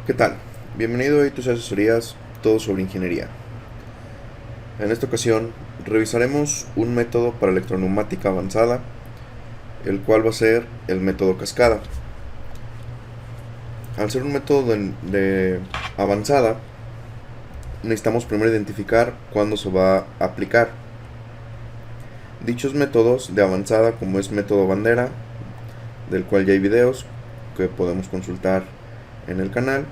¿Qué tal? Bienvenido a tus asesorías, todo sobre ingeniería. En esta ocasión revisaremos un método para electroneumática avanzada, el cual va a ser el método cascada. Al ser un método de avanzada, necesitamos primero identificar cuándo se va a aplicar. Dichos métodos de avanzada, como es método bandera, del cual ya hay videos que podemos consultar en el canal,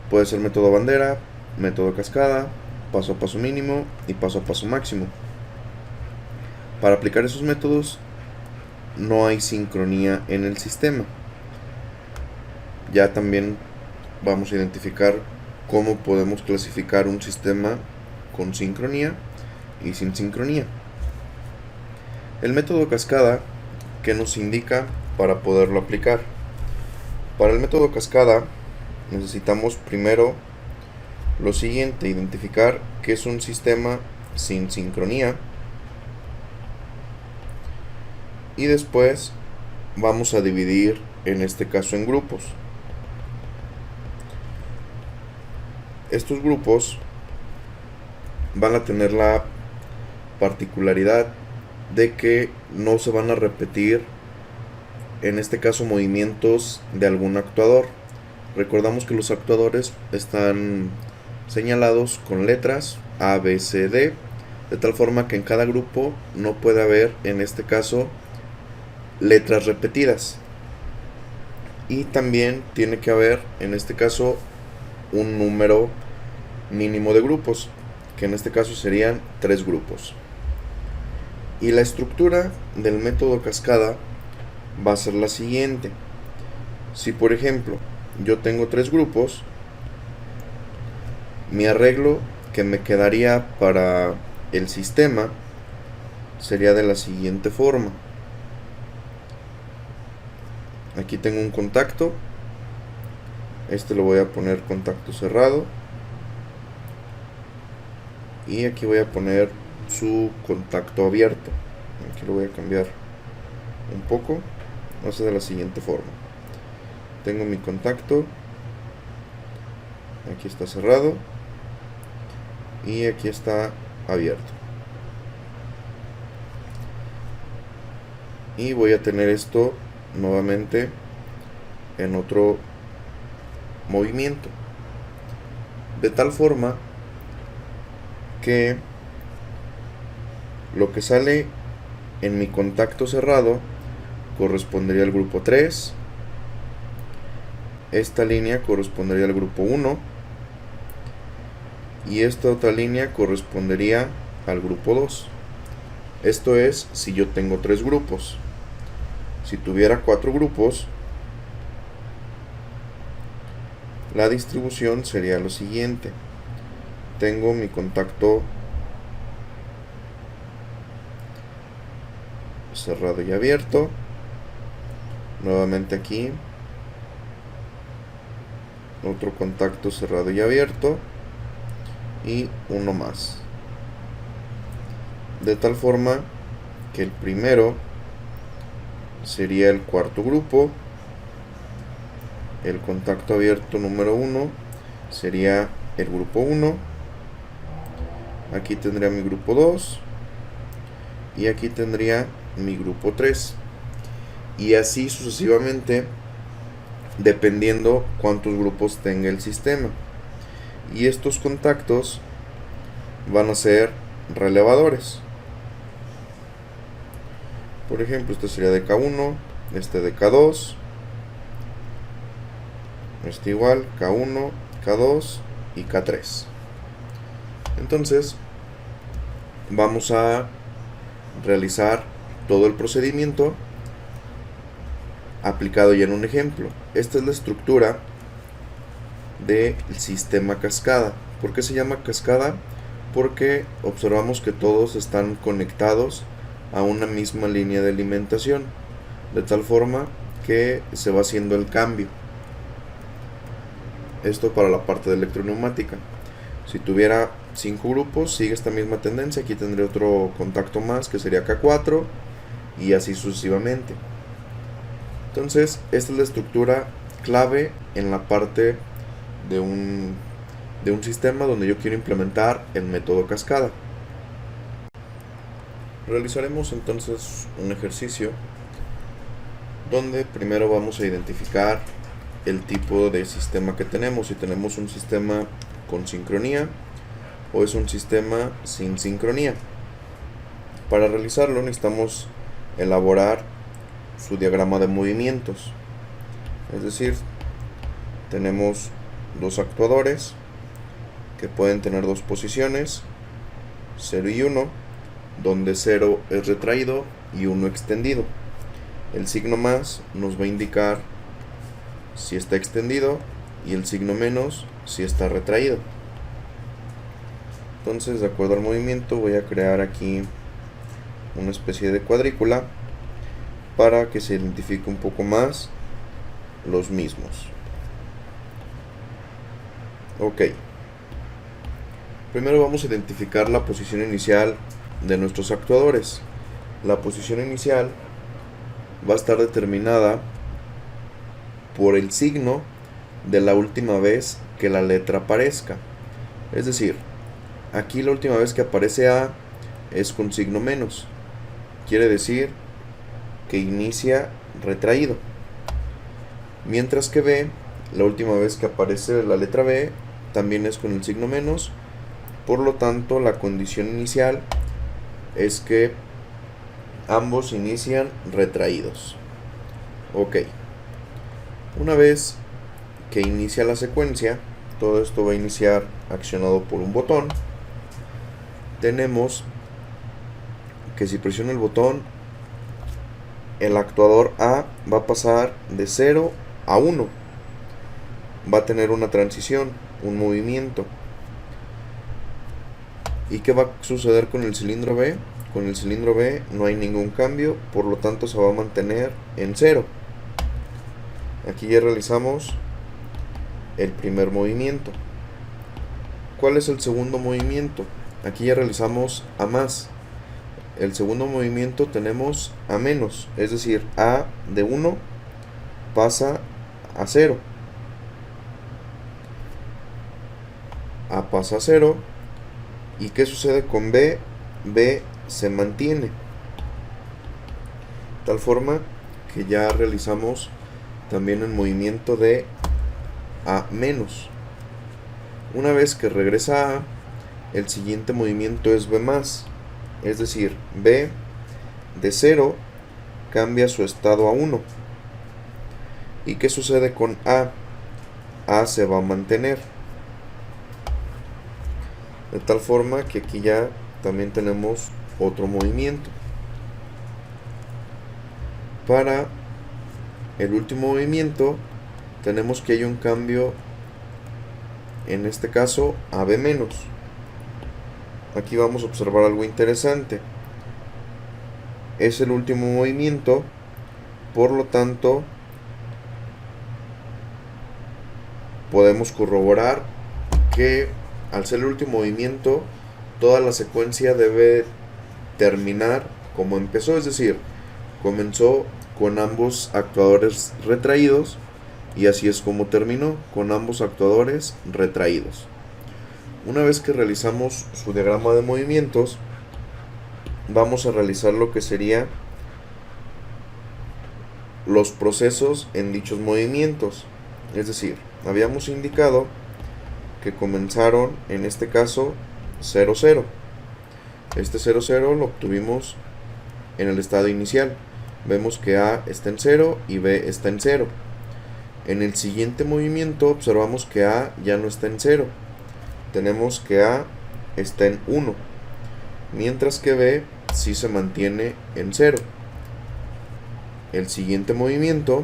puede ser método bandera, método cascada, paso a paso mínimo y paso a paso máximo. Para aplicar esos métodos no hay sincronía en el sistema. Ya también vamos a identificar cómo podemos clasificar un sistema con sincronía y sin sincronía. El método cascada, ¿qué nos indica para poderlo aplicar? Para el método cascada necesitamos primero lo siguiente: identificar qué es un sistema sin sincronía, y después vamos a dividir en este caso en grupos. Estos grupos van a tener la particularidad de que no se van a repetir, en este caso, movimientos de algún actuador. Recordamos que los actuadores están señalados con letras A, B, C, D, de tal forma que en cada grupo no puede haber, en este caso, letras repetidas. Y también tiene que haber, en este caso, un número mínimo de grupos, que en este caso serían 3 grupos. Y la estructura del método cascada va a ser la siguiente. Si por ejemplo yo tengo 3 grupos, mi arreglo que me quedaría para el sistema sería de la siguiente forma. Aquí tengo un contacto, este lo voy a poner contacto cerrado, y aquí voy a poner su contacto abierto. Aquí lo voy a cambiar un poco, va a ser de la siguiente forma. Tengo mi contacto, aquí está cerrado y aquí está abierto, y voy a tener esto nuevamente en otro movimiento, de tal forma que lo que sale en mi contacto cerrado correspondería al grupo 3, esta línea correspondería al grupo 1 y esta otra línea correspondería al grupo 2. Esto es si yo tengo 3 grupos. Si tuviera 4 grupos, la distribución sería lo siguiente. Tengo mi contacto cerrado y abierto, nuevamente aquí otro contacto cerrado y abierto y uno más, de tal forma que el primero sería el cuarto grupo, el contacto abierto número 1 sería el grupo 1, aquí tendría mi grupo 2 y aquí tendría mi grupo 3, y así sucesivamente, dependiendo cuántos grupos tenga el sistema. Y estos contactos van a ser relevadores. Por ejemplo, este sería de K1, este de K2, este igual, K1, K2 y K3. Entonces vamos a realizar todo el procedimiento aplicado ya en un ejemplo. Esta es la estructura del sistema cascada. ¿Por qué se llama cascada? Porque observamos que todos están conectados a una misma línea de alimentación, de tal forma que se va haciendo el cambio. Esto para la parte de electroneumática. Si tuviera 5 grupos, sigue esta misma tendencia. Aquí tendré otro contacto más, que sería K4, y así sucesivamente. Entonces, esta es la estructura clave en la parte de un sistema donde yo quiero implementar el método cascada. Realizaremos entonces un ejercicio donde primero vamos a identificar el tipo de sistema que tenemos, si tenemos un sistema con sincronía o es un sistema sin sincronía. Para realizarlo necesitamos elaborar su diagrama de movimientos, es decir, tenemos dos actuadores que pueden tener dos posiciones, 0 y 1, donde 0 es retraído y 1 extendido. El signo más nos va a indicar si está extendido y el signo menos si está retraído. Entonces, de acuerdo al movimiento, voy a crear aquí una especie de cuadrícula para que se identifique un poco más los mismos. Ok. Primero vamos a identificar la posición inicial de nuestros actuadores. La posición inicial va a estar determinada por el signo de la última vez que la letra aparezca. Es decir, aquí la última vez que aparece A es con signo menos. Quiere decir que inicia retraído. Mientras que B, la última vez que aparece la letra B, también es con el signo menos. Por lo tanto, la condición inicial es que ambos inician retraídos. Ok. Una vez que inicia la secuencia, todo esto va a iniciar accionado por un botón. Tenemos que si presiono el botón, el actuador A va a pasar de 0 a 1. Va a tener una transición, un movimiento. ¿Y qué va a suceder con el cilindro B? Con el cilindro B no hay ningún cambio, por lo tanto se va a mantener en 0. Aquí ya realizamos el primer movimiento. ¿Cuál es el segundo movimiento? Aquí ya realizamos A más. El segundo movimiento tenemos A menos, es decir, A de 1 pasa a 0. A pasa a 0. ¿Y qué sucede con B? B se mantiene. Tal forma que ya realizamos también el movimiento de A menos. Una vez que regresa A, el siguiente movimiento es B más. Es decir, B de 0 cambia su estado a 1. ¿Y qué sucede con A? A se va a mantener. De tal forma que aquí ya también tenemos otro movimiento. Para el último movimiento tenemos que hay un cambio, en este caso a B menos. Aquí vamos a observar algo interesante. Es el último movimiento, por lo tanto podemos corroborar que al ser el último movimiento, toda la secuencia debe terminar como empezó, es decir, comenzó con ambos actuadores retraídos y así es como terminó, con ambos actuadores retraídos. Una vez que realizamos su diagrama de movimientos, vamos a realizar lo que sería los procesos en dichos movimientos. Es decir, habíamos indicado que comenzaron, en este caso, 0, 0. Este 0, 0 lo obtuvimos en el estado inicial. Vemos que A está en 0 y B está en 0. En el siguiente movimiento observamos que A ya no está en 0. Tenemos que A está en 1, mientras que B sí se mantiene en 0. El siguiente movimiento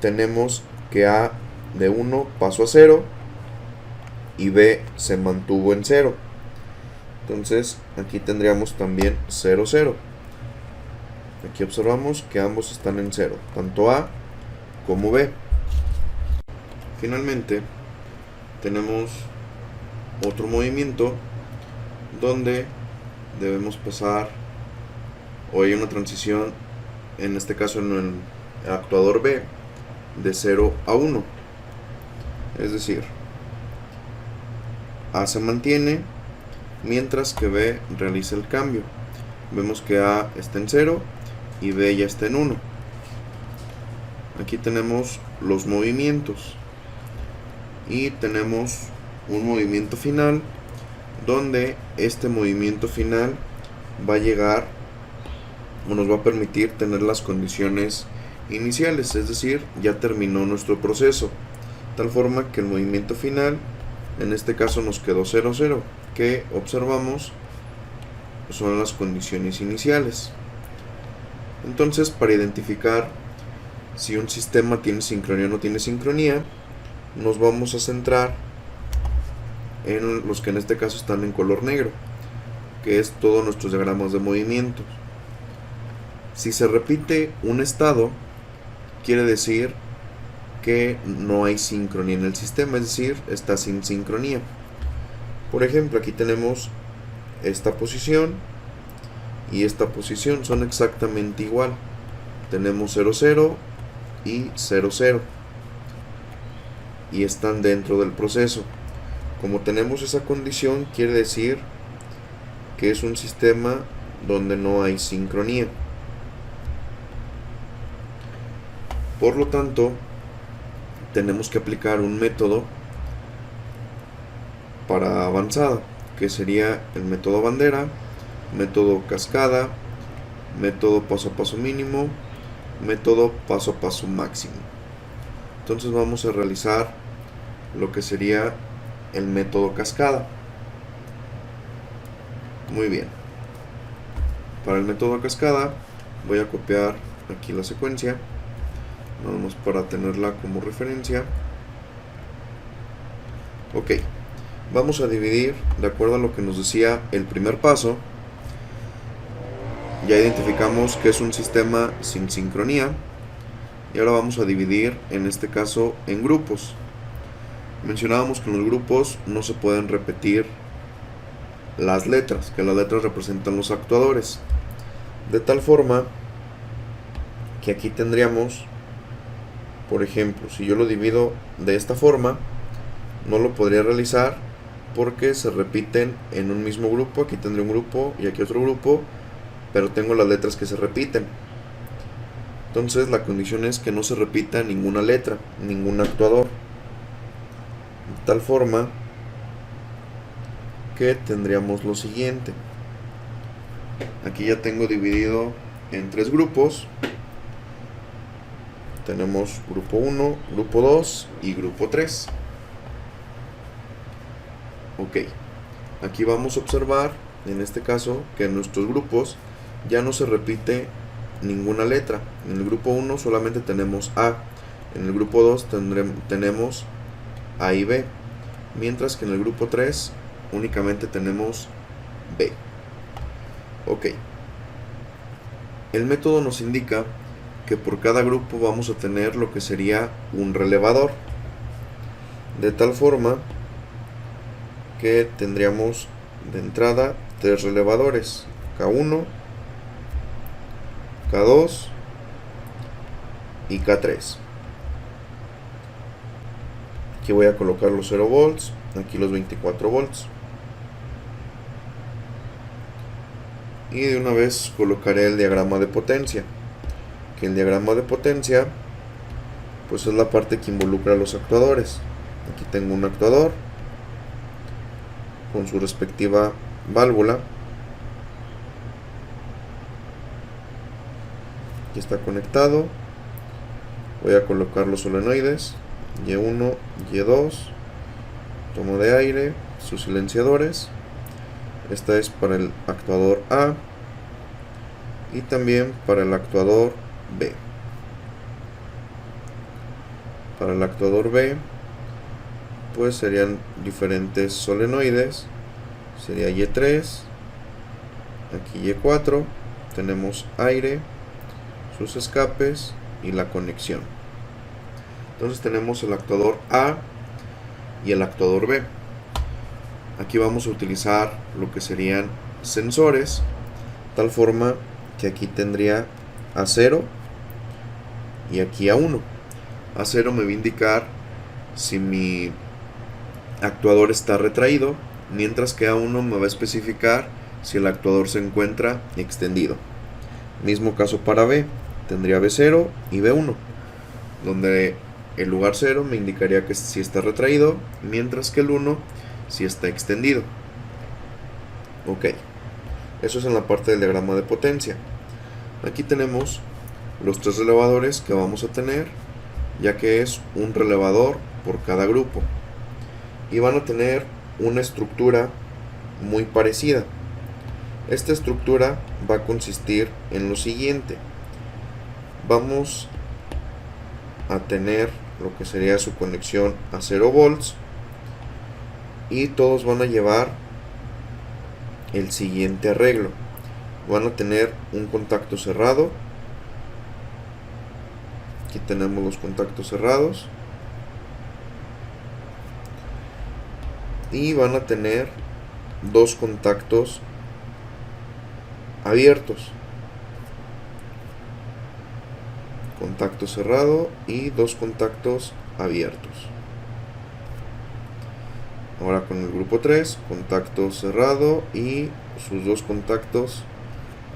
tenemos que A de 1 pasó a 0 y B se mantuvo en 0. Entonces aquí tendríamos también 0, 0. Aquí observamos que ambos están en 0, tanto A como B. Finalmente tenemos otro movimiento donde debemos pasar, o hay una transición, en este caso en el actuador B, de 0 a 1. Es decir, A se mantiene mientras que B realiza el cambio. Vemos que A está en 0 y B ya está en 1. Aquí tenemos los movimientos y tenemos un movimiento final, donde este movimiento final va a llegar o nos va a permitir tener las condiciones iniciales, es decir, ya terminó nuestro proceso, tal forma que el movimiento final, en este caso nos quedó 0, 0, que observamos son las condiciones iniciales. Entonces, para identificar si un sistema tiene sincronía o no tiene sincronía, nos vamos a centrar en los que en este caso están en color negro, que es todos nuestros diagramas de movimientos. Si se repite un estado, quiere decir que no hay sincronía en el sistema, es decir, está sin sincronía. Por ejemplo, aquí tenemos esta posición y esta posición, son exactamente igual. Tenemos 0, 0 y 0, 0 y están dentro del proceso. Como tenemos esa condición, quiere decir que es un sistema donde no hay sincronía. Por lo tanto, tenemos que aplicar un método para avanzada, que sería el método bandera, método cascada, método paso a paso mínimo, método paso a paso máximo. Entonces vamos a realizar lo que sería el método cascada. Muy bien. Para el método cascada voy a copiar aquí la secuencia, nada más para tenerla como referencia. Ok, vamos a dividir de acuerdo a lo que nos decía el primer paso. Ya identificamos que es un sistema sin sincronía y ahora vamos a dividir en este caso en grupos. Mencionábamos que en los grupos no se pueden repetir las letras, que las letras representan los actuadores, de tal forma que aquí tendríamos, por ejemplo, si yo lo divido de esta forma, no lo podría realizar porque se repiten en un mismo grupo. Aquí tendré un grupo y aquí otro grupo, pero tengo las letras que se repiten. Entonces la condición es que no se repita ninguna letra, ningún actuador, de tal forma que tendríamos lo siguiente. Aquí ya tengo dividido en 3 grupos. Tenemos grupo 1, grupo 2 y grupo 3. Ok, aquí vamos a observar en este caso que en nuestros grupos ya no se repite ninguna letra. En el grupo 1 solamente tenemos A, en el grupo 2 tenemos A y B, mientras que en el grupo 3 únicamente tenemos B. Ok, el método nos indica que por cada grupo vamos a tener lo que sería un relevador, de tal forma que tendríamos de entrada 3 relevadores, K1, K2 y K3. Aquí voy a colocar los 0 volts, aquí los 24 volts. Y de una vez colocaré el diagrama de potencia, que el diagrama de potencia pues es la parte que involucra a los actuadores. Aquí tengo un actuador con su respectiva válvula. Aquí está conectado. Voy a colocar los solenoides Y1, Y2, tomo de aire, sus silenciadores. Esta es para el actuador A y también para el actuador B. Para el actuador B pues serían diferentes solenoides. Sería Y3, aquí Y4, tenemos aire, sus escapes y la conexión. Entonces tenemos el actuador A y el actuador B. Aquí vamos a utilizar lo que serían sensores, tal forma que aquí tendría A0 y aquí A1. A0 me va a indicar si mi actuador está retraído, mientras que A1 me va a especificar si el actuador se encuentra extendido. Mismo caso para B, tendría B0 y B1, donde el lugar 0 me indicaría que si está retraído, mientras que el 1 si está extendido. Ok, eso es en la parte del diagrama de potencia. Aquí tenemos los 3 relevadores que vamos a tener, ya que es un relevador por cada grupo, y van a tener una estructura muy parecida. Esta estructura va a consistir en lo siguiente: vamos a tener lo que sería su conexión a 0 volts, y todos van a llevar el siguiente arreglo. Van a tener un contacto cerrado. Aquí tenemos los contactos cerrados. Y van a tener dos contactos abiertos. Contacto cerrado y dos contactos abiertos. Ahora con el grupo 3, contacto cerrado y sus dos contactos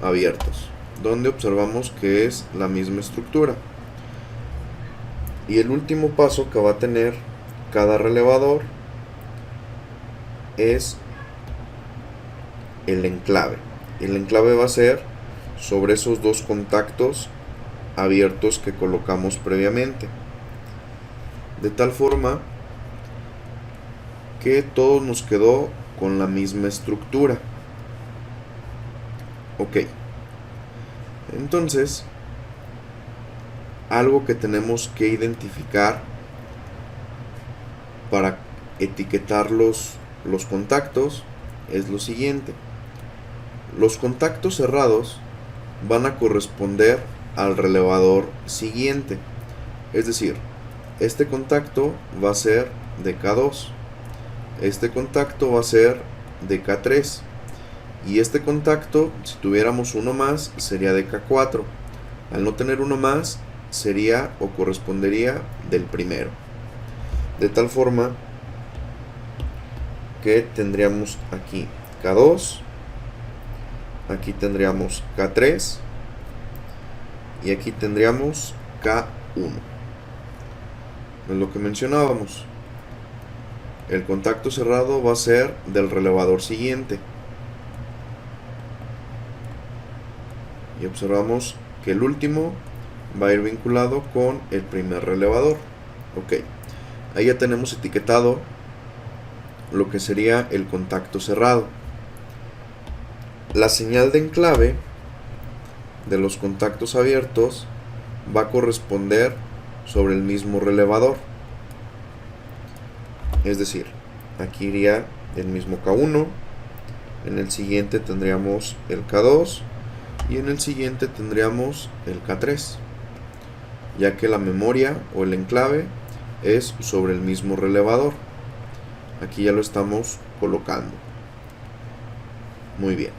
abiertos, donde observamos que es la misma estructura. Y el último paso que va a tener cada relevador es el enclave. El enclave va a ser sobre esos dos contactos abiertos que colocamos previamente, de tal forma que todo nos quedó con la misma estructura. Ok, entonces algo que tenemos que identificar para etiquetar los contactos es lo siguiente: los contactos cerrados van a corresponder al relevador siguiente, es decir, este contacto va a ser de K2, este contacto va a ser de K3, y este contacto, si tuviéramos uno más, sería de K4. Al no tener uno más, sería o correspondería del primero, de tal forma que tendríamos aquí K2, aquí tendríamos K3 y aquí tendríamos K1. Es lo que mencionábamos: el contacto cerrado va a ser del relevador siguiente, y observamos que el último va a ir vinculado con el primer relevador. Ok, ahí ya tenemos etiquetado lo que sería el contacto cerrado. La señal de enclave de los contactos abiertos va a corresponder sobre el mismo relevador, es decir, aquí iría el mismo K1, en el siguiente tendríamos el K2 y en el siguiente tendríamos el K3, ya que la memoria o el enclave es sobre el mismo relevador. Aquí ya lo estamos colocando. Muy bien.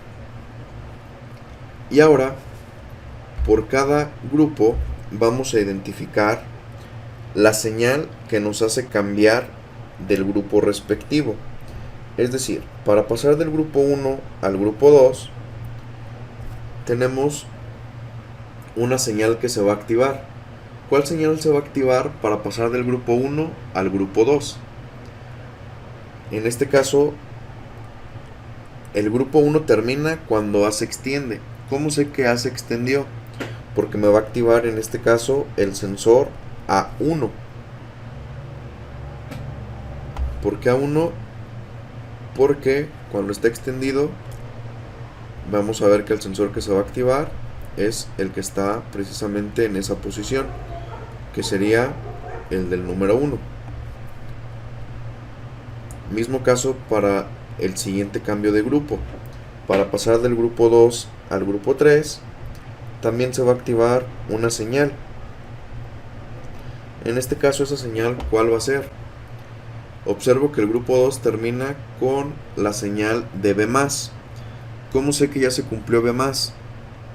Y ahora, por cada grupo vamos a identificar la señal que nos hace cambiar del grupo respectivo. Es decir, para pasar del grupo 1 al grupo 2, tenemos una señal que se va a activar. ¿Cuál señal se va a activar para pasar del grupo 1 al grupo 2? En este caso, el grupo 1 termina cuando A se extiende. ¿Cómo sé que A se extendió? Porque me va a activar en este caso el sensor A1. ¿Por qué A1? Porque cuando está extendido, vamos a ver que el sensor que se va a activar es el que está precisamente en esa posición, que sería el del número 1. Mismo caso para el siguiente cambio de grupo. Para pasar del grupo 2 al grupo 3, también se va a activar una señal. En este caso, esa señal, ¿cuál va a ser? Observo que el grupo 2 termina con la señal de B+. ¿Cómo sé que ya se cumplió B+?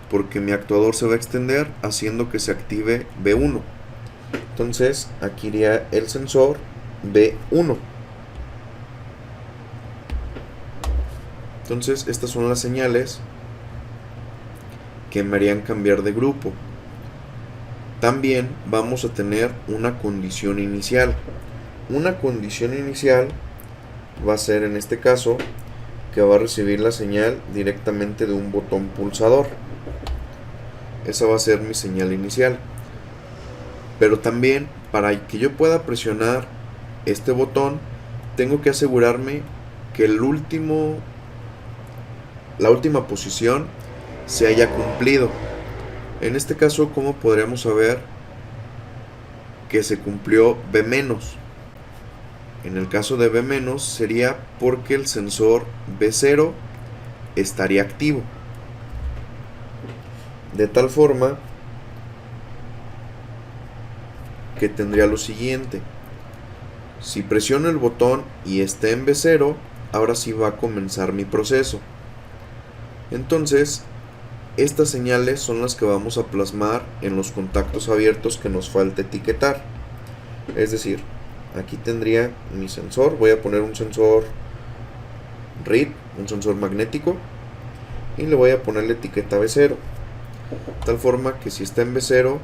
Porque mi actuador se va a extender haciendo que se active B1. Entonces aquí iría el sensor B1. Entonces estas son las señales que me harían cambiar de grupo. También vamos a tener una condición inicial. Una condición inicial va a ser, en este caso, que va a recibir la señal directamente de un botón pulsador. Esa va a ser mi señal inicial. Pero también, para que yo pueda presionar este botón, tengo que asegurarme que la última posición se haya cumplido. En este caso, ¿cómo podríamos saber que se cumplió B-? En el caso de B- sería porque el sensor B0 estaría activo. De tal forma que tendría lo siguiente. Si presiono el botón y está en B0, ahora sí va a comenzar mi proceso. Entonces, estas señales son las que vamos a plasmar en los contactos abiertos que nos falta etiquetar. Es decir, aquí tendría mi sensor. Voy a poner un sensor read, un sensor magnético, y le voy a poner la etiqueta B0. De tal forma que si está en B0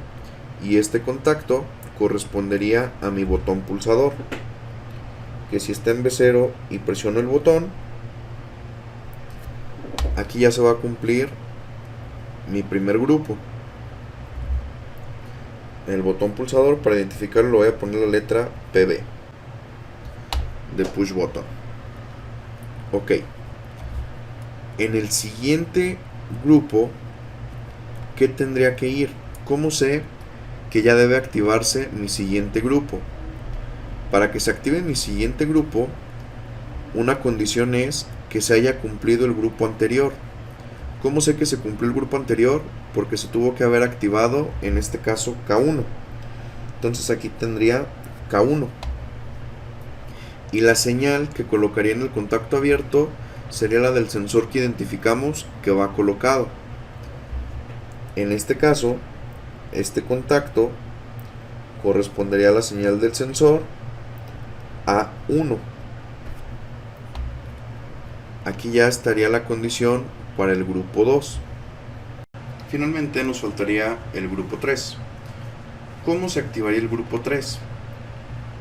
y este contacto correspondería a mi botón pulsador. Que si está en B0 y presiono el botón, aquí ya se va a cumplir mi primer grupo. El botón pulsador, para identificarlo, le voy a poner la letra PB de push button. Ok. En el siguiente grupo, ¿qué tendría que ir? ¿Cómo sé que ya debe activarse mi siguiente grupo? Para que se active mi siguiente grupo, una condición es que se haya cumplido el grupo anterior. ¿Cómo sé que se cumplió el grupo anterior? Porque se tuvo que haber activado, en este caso, K1. Entonces aquí tendría K1. Y la señal que colocaría en el contacto abierto sería la del sensor que identificamos que va colocado. En este caso, este contacto correspondería a la señal del sensor A1. Aquí ya estaría la condición para el grupo 2. Finalmente nos faltaría el grupo 3. ¿Cómo se activaría el grupo 3?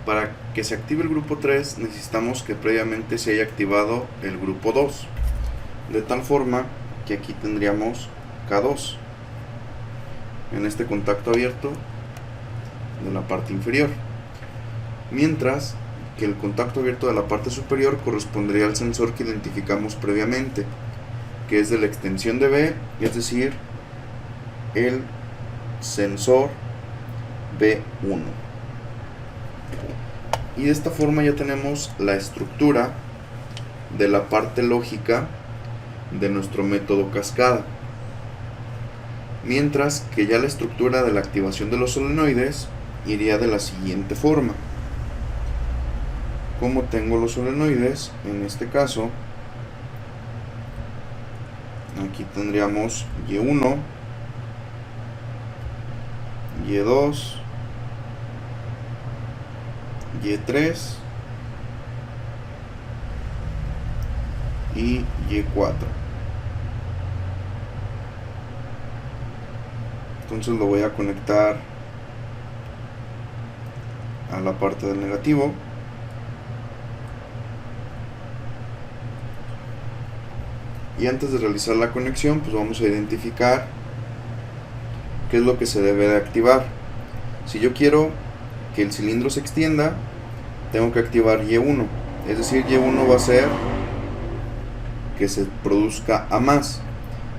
Para que se active el grupo 3 necesitamos que previamente se haya activado el grupo 2. De tal forma que aquí tendríamos K2 en este contacto abierto de la parte inferior. Mientras que el contacto abierto de la parte superior correspondería al sensor que identificamos previamente, que es de la extensión de B, es decir, el sensor B1. Y de esta forma ya tenemos la estructura de la parte lógica de nuestro método cascada. Mientras que ya la estructura de la activación de los solenoides iría de la siguiente forma. Como tengo los solenoides, en este caso, aquí tendríamos Y1, Y2, Y3 y Y4. Entonces lo voy a conectar a la parte del negativo. Y antes de realizar la conexión, pues vamos a identificar qué es lo que se debe de activar. Si yo quiero que el cilindro se extienda, tengo que activar Y1. Es decir, Y1 va a ser que se produzca A más,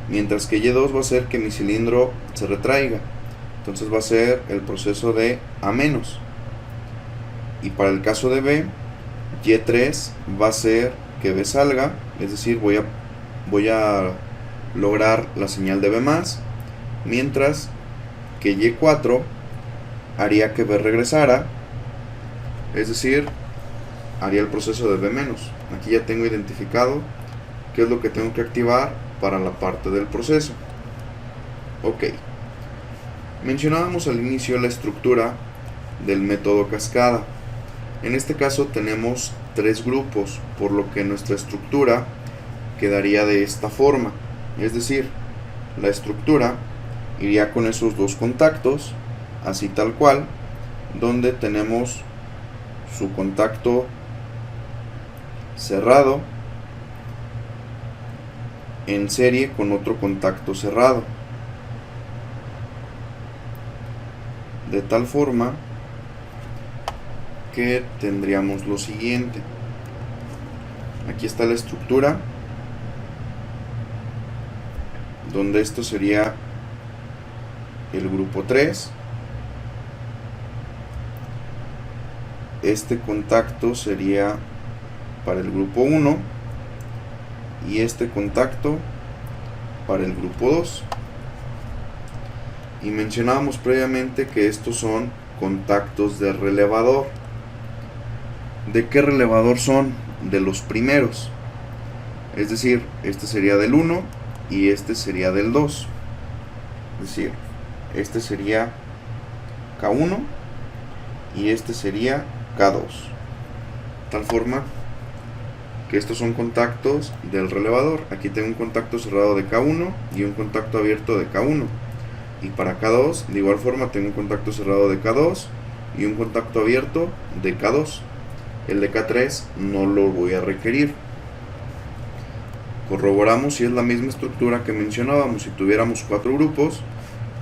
mientras que Y2 va a ser que mi cilindro se retraiga. Entonces va a ser el proceso de A menos. Y para el caso de B, Y3 va a ser que B salga, es decir, voy a lograr la señal de B más, mientras que Y4 haría que B regresara, es decir, haría el proceso de B menos. Aquí ya tengo identificado qué es lo que tengo que activar para la parte del proceso. Ok. Mencionábamos al inicio la estructura del método cascada. En este caso tenemos 3 grupos, por lo que nuestra estructura quedaría de esta forma. Es decir, la estructura iría con esos 2 contactos, así tal cual, donde tenemos su contacto cerrado en serie con otro contacto cerrado, de tal forma que tendríamos lo siguiente. Aquí está la estructura, donde esto sería el grupo 3. Este contacto sería para el grupo 1 y este contacto para el grupo 2. Y mencionábamos previamente que estos son contactos de relevador. ¿De qué relevador son? De los primeros. Es decir, este sería del 1 y este sería del 2. Es decir, este sería K1 y este sería K2. Tal forma que estos son contactos del relevador. Aquí tengo un contacto cerrado de K1 y un contacto abierto de K1. Y para K2, de igual forma, tengo un contacto cerrado de K2 y un contacto abierto de K2. El de K3 no lo voy a requerir. Corroboramos si es la misma estructura que mencionábamos. Si tuviéramos 4 grupos,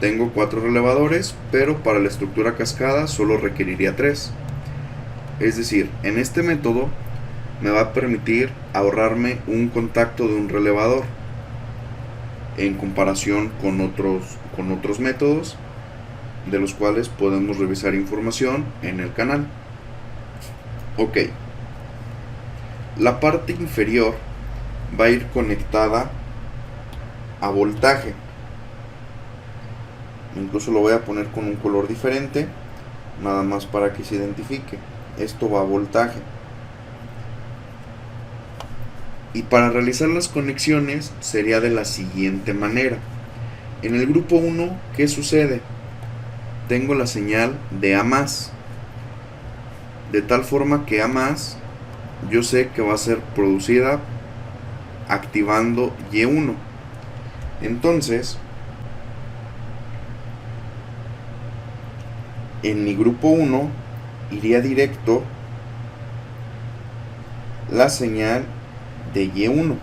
tengo 4 relevadores, pero para la estructura cascada solo requeriría 3. Es decir, en este método me va a permitir ahorrarme un contacto de un relevador en comparación con otros métodos de los cuales podemos revisar información en el canal. Ok, la parte inferior va a ir conectada a voltaje. Incluso lo voy a poner con un color diferente, nada más para que se identifique. Esto va a voltaje. Y para realizar las conexiones sería de la siguiente manera. En el grupo 1, ¿qué sucede? Tengo la señal de A+, de tal forma que A+, yo sé que va a ser producida activando Y1. Entonces, en mi grupo 1 iría directo la señal de Y1.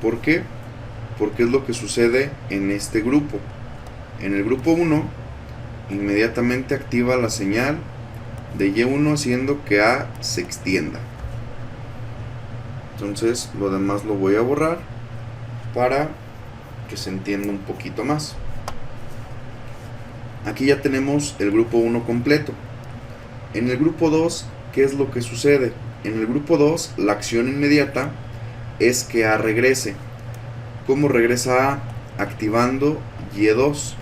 ¿Por qué? Porque es lo que sucede en este grupo. En el grupo 1 inmediatamente activa la señal de Y1 haciendo que A se extienda. Entonces lo demás lo voy a borrar para que se entienda un poquito más. Aquí ya tenemos el grupo 1 completo. En el grupo 2, ¿qué es lo que sucede? En el grupo 2, la acción inmediata es que A regrese. ¿Cómo regresa A? Activando Y2.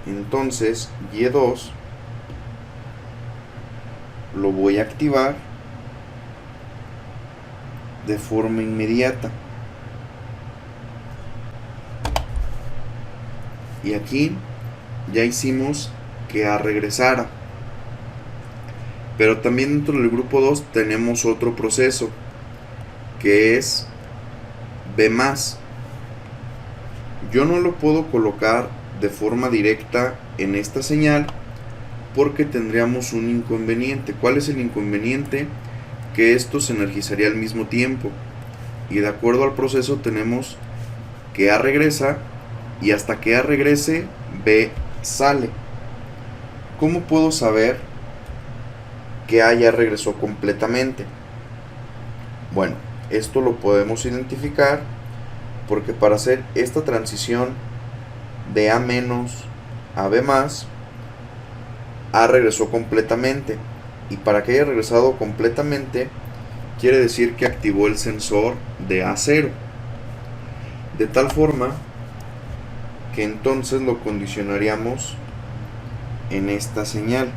Entonces, Y2 lo voy a activar de forma inmediata. Y aquí ya hicimos que A regresara. Pero también dentro del grupo 2 tenemos otro proceso, que es B+. Yo no lo puedo colocar de forma directa en esta señal porque tendríamos un inconveniente. ¿Cuál es el inconveniente? Que esto se energizaría al mismo tiempo. Y de acuerdo al proceso tenemos que A regresa y hasta que A regrese, B sale. ¿Cómo puedo saber que A ya regresó completamente? Bueno, esto lo podemos identificar porque para hacer esta transición de A- a B+, A regresó completamente, y para que haya regresado completamente quiere decir que activó el sensor de A0, de tal forma que entonces lo condicionaríamos en esta señal.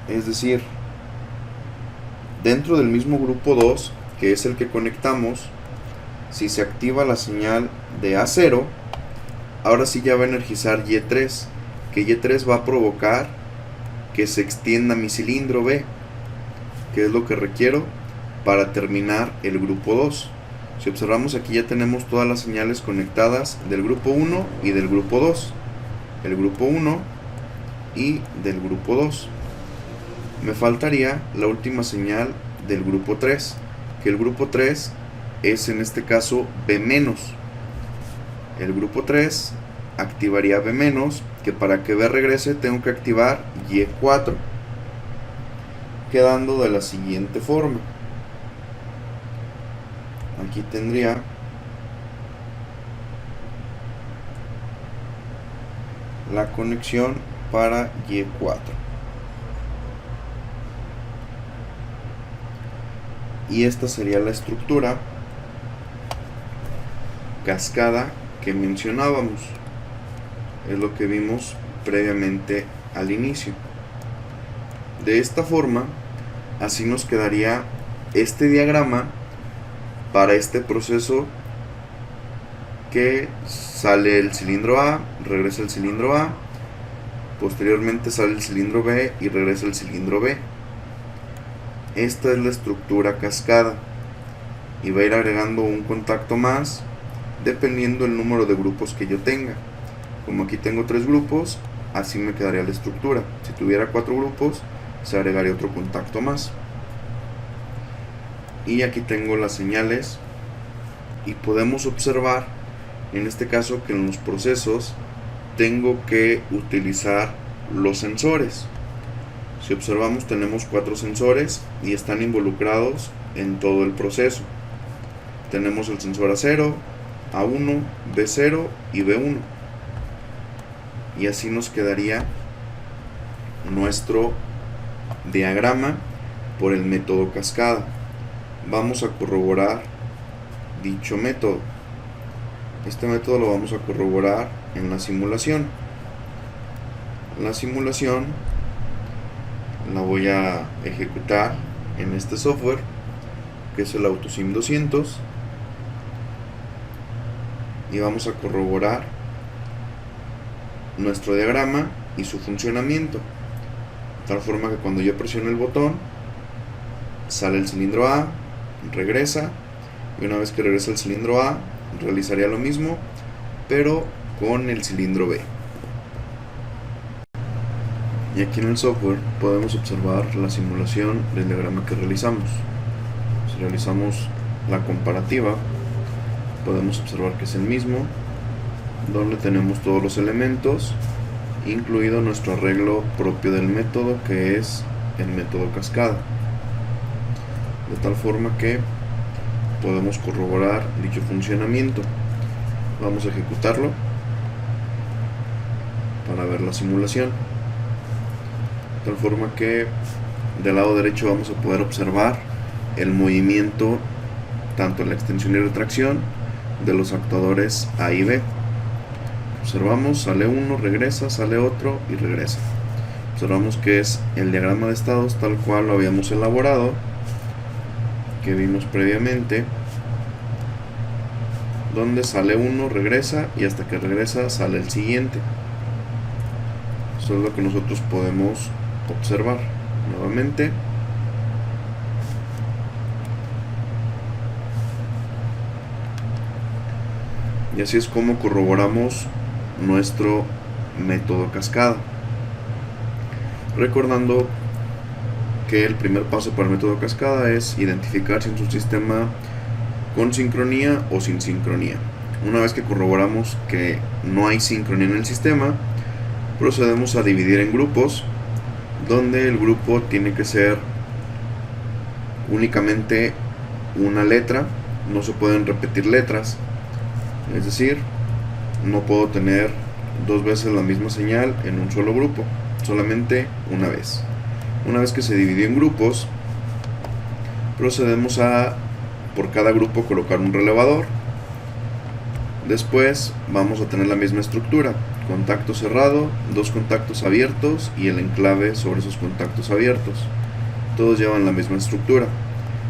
Es decir, dentro del mismo grupo 2, que es el que conectamos, si se activa la señal de A0, ahora sí ya va a energizar Y3, que Y3 va a provocar que se extienda mi cilindro B, que es lo que requiero para terminar el grupo 2. Si observamos, aquí ya tenemos todas las señales conectadas del grupo 1 y del grupo 2. El grupo 1 y del grupo 2. Me faltaría la última señal del grupo 3, que el grupo 3 es en este caso B-. El grupo 3 activaría B-, que para que B regrese tengo que activar Y4, quedando de la siguiente forma. Aquí tendría la conexión para Y4. Y esta sería la estructura cascada que mencionábamos. Es lo que vimos previamente al inicio. De esta forma, así nos quedaría este diagrama para este proceso, que sale el cilindro A, regresa el cilindro A, posteriormente sale el cilindro B y regresa el cilindro B. Esta es la estructura cascada y va a ir agregando un contacto más dependiendo el número de grupos que yo tenga. Como aquí tengo 3 grupos, así me quedaría la estructura. Si tuviera 4 grupos, se agregaría otro contacto más. Y aquí tengo las señales y podemos observar en este caso que en los procesos tengo que utilizar los sensores. Si observamos, tenemos 4 sensores y están involucrados en todo el proceso. Tenemos el sensor A0, A1, B0 y B1. Y así nos quedaría nuestro diagrama por el método cascada. Vamos a corroborar dicho método. Este método lo vamos a corroborar en la simulación. La simulación la voy a ejecutar en este software, que es el AutoSim 200, y vamos a corroborar nuestro diagrama y su funcionamiento, de tal forma que cuando yo presiono el botón sale el cilindro A, regresa, y una vez que regresa el cilindro A realizaría lo mismo pero con el cilindro B. Y aquí en el software podemos observar la simulación del diagrama que realizamos. Si realizamos la comparativa, podemos observar que es el mismo, donde tenemos todos los elementos, incluido nuestro arreglo propio del método, que es el método cascada. De tal forma que podemos corroborar dicho funcionamiento. Vamos a ejecutarlo para ver la simulación. De tal forma que del lado derecho vamos a poder observar el movimiento tanto en la extensión y retracción de los actuadores A y B. Observamos, sale uno, regresa, sale otro y regresa. Observamos que es el diagrama de estados tal cual lo habíamos elaborado, que vimos previamente, donde sale uno, regresa, y hasta que regresa sale el siguiente. Eso es lo que nosotros podemos observar nuevamente. Y así es como corroboramos nuestro método cascada. Recordando que el primer paso para el método cascada es identificar si es un sistema con sincronía o sin sincronía. Una vez que corroboramos que no hay sincronía en el sistema, procedemos a dividir en grupos, donde el grupo tiene que ser únicamente una letra, no se pueden repetir letras, es decir, no puedo tener 2 veces la misma señal en un solo grupo, solamente una vez. Una vez que se dividió en grupos, procedemos a por cada grupo colocar un relevador. Después vamos a tener la misma estructura: contacto cerrado, 2 contactos abiertos y el enclave sobre esos contactos abiertos. Todos llevan la misma estructura.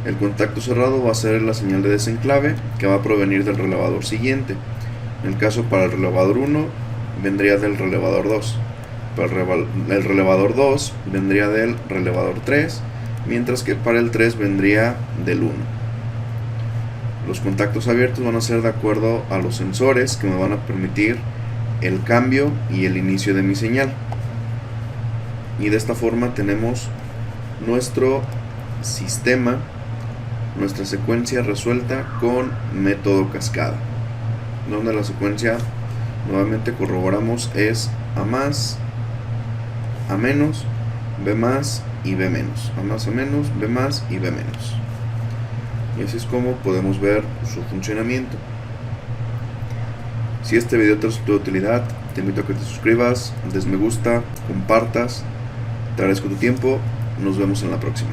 El contacto cerrado va a ser la señal de desenclave, que va a provenir del relevador siguiente. En el caso para el relevador 1 vendría del relevador 2. Para el relevador 2 vendría del relevador 3, mientras que para el 3 vendría del 1. Los contactos abiertos van a ser de acuerdo a los sensores que me van a permitir el cambio y el inicio de mi señal. Y de esta forma tenemos nuestro sistema, nuestra secuencia resuelta con método cascada, donde la secuencia, nuevamente corroboramos, es A más, A menos, B más y B menos, A más, A menos, B más y B menos. Y así es como podemos ver su funcionamiento. Si este video te resultó de utilidad, te invito a que te suscribas, des me gusta, compartas. Te agradezco tu tiempo, nos vemos en la próxima.